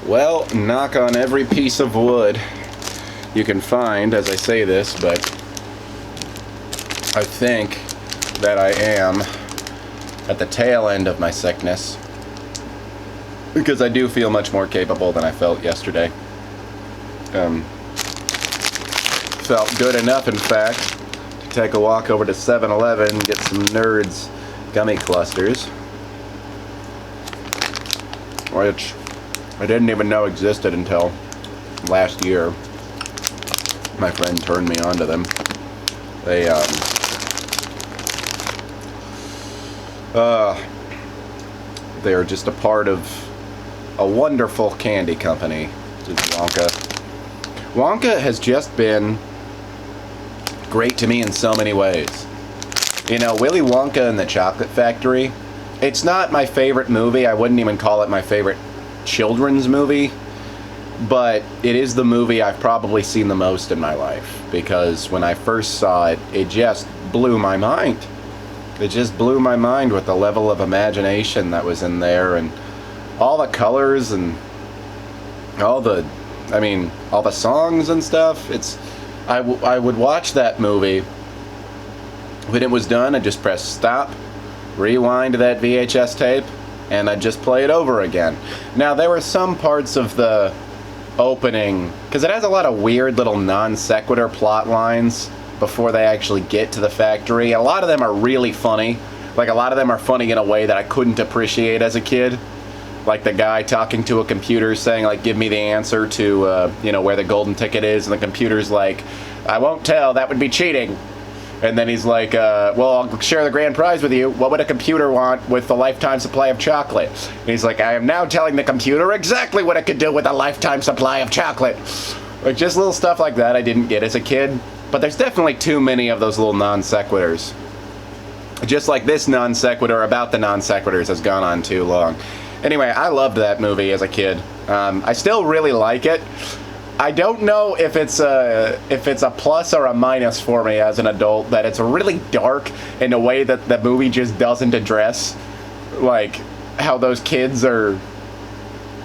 Well, knock on every piece of wood you can find as I say this, but I think that I am at the tail end of my sickness, because I do feel much more capable than I felt yesterday. Felt good enough, in fact, to take a walk over to 7-Eleven and get some Nerds gummy clusters, which I didn't even know existed until last year. My friend turned me onto them. They're just a part of a wonderful candy company, which is Wonka. Wonka has just been great to me in so many ways. You know, Willy Wonka and the Chocolate Factory, it's not my favorite movie. I wouldn't even call it my favorite children's movie, but it is the movie I've probably seen the most in my life, because when I first saw it, it just blew my mind. It just blew my mind with the level of imagination that was in there, and all the colors and all the songs and stuff. I would watch that movie. When it was done, I'd just press stop, rewind that VHS tape, and I'd just play it over again. Now, there were some parts of the opening, because it has a lot of weird little non sequitur plot lines before they actually get to the factory. A lot of them are really funny. Like, a lot of them are funny in a way that I couldn't appreciate as a kid. Like the guy talking to a computer saying, like, give me the answer to, where the golden ticket is. And the computer's like, I won't tell, that would be cheating. And then he's like, well, I'll share the grand prize with you. What would a computer want with a lifetime supply of chocolate? And he's like, I am now telling the computer exactly what it could do with a lifetime supply of chocolate. Like, just little stuff like that I didn't get as a kid. But there's definitely too many of those little non sequiturs. Just like this non sequitur about the non sequiturs has gone on too long. Anyway, I loved that movie as a kid. I still really like it. I don't know if it's a plus or a minus for me as an adult, that it's really dark in a way that the movie just doesn't address, like, how those kids are.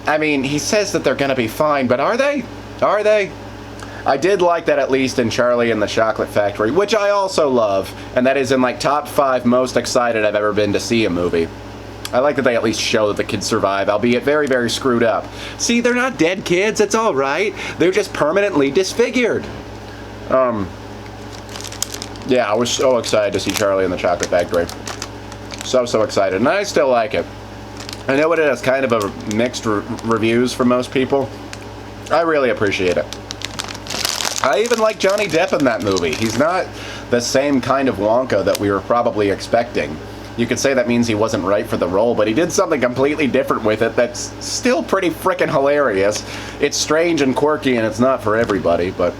I mean, he says that they're gonna be fine, but are they? Are they? I did like that, at least in Charlie and the Chocolate Factory, which I also love, and that is in, like, top 5 most excited I've ever been to see a movie. I like that they at least show that the kids survive, albeit very, very screwed up. See, they're not dead kids, it's alright. They're just permanently disfigured. Yeah, I was so excited to see Charlie and the Chocolate Factory. So excited, and I still like it. I know it has kind of a mixed reviews for most people. I really appreciate it. I even like Johnny Depp in that movie. He's not the same kind of Wonka that we were probably expecting. You could say that means he wasn't right for the role, but he did something completely different with it that's still pretty frickin' hilarious. It's strange and quirky, and it's not for everybody, but...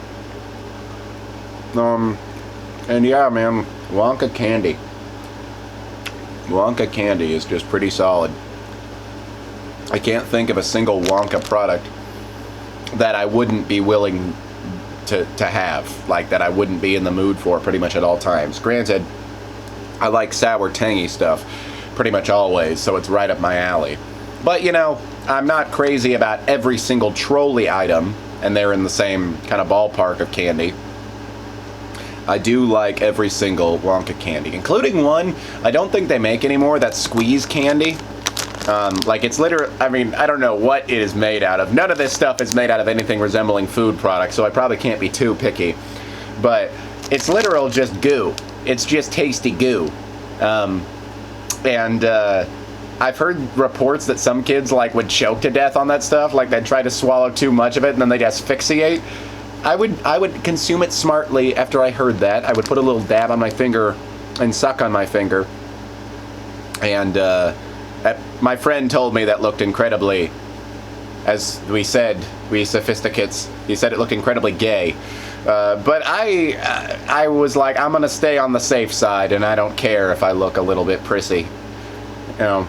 And yeah, man, Wonka candy. Wonka candy is just pretty solid. I can't think of a single Wonka product that I wouldn't be willing to have. Like, that I wouldn't be in the mood for pretty much at all times. Granted, I like sour, tangy stuff pretty much always, so it's right up my alley. But, you know, I'm not crazy about every single trolley item, and they're in the same kind of ballpark of candy. I do like every single Wonka candy, including one I don't think they make anymore, that's squeeze candy. Like, it's literally, I mean, I don't know what it is made out of. None of this stuff is made out of anything resembling food products, so I probably can't be too picky. But it's literal just goo. It's just tasty goo. I've heard reports that some kids, like, would choke to death on that stuff. Like, they'd try to swallow too much of it and then they'd asphyxiate. I would consume it smartly after I heard that. I would put a little dab on my finger and suck on my finger. And my friend told me that looked incredibly, as we said, we sophisticates, he said it looked incredibly gay. But I was like, I'm gonna stay on the safe side, and I don't care if I look a little bit prissy. You know,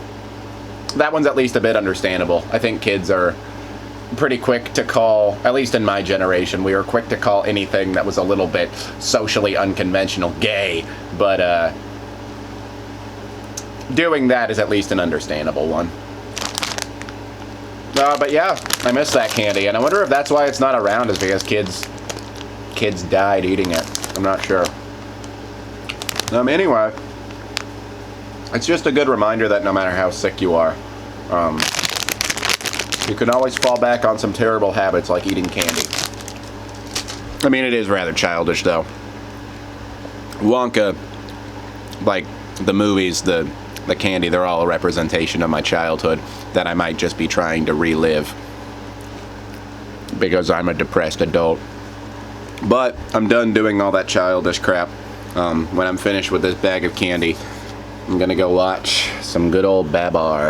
that one's at least a bit understandable. I think kids are pretty quick to call, at least in my generation, we were quick to call anything that was a little bit socially unconventional gay. But doing that is at least an understandable one. But yeah, I miss that candy, and I wonder if that's why it's not around, is because kids died eating it. I'm not sure. Anyway, it's just a good reminder that no matter how sick you are, you can always fall back on some terrible habits like eating candy. I mean, it is rather childish, though. Wonka, like the movies, the candy, they're all a representation of my childhood that I might just be trying to relive because I'm a depressed adult. But I'm done doing all that childish crap. When I'm finished with this bag of candy, I'm gonna go watch some good old Babar.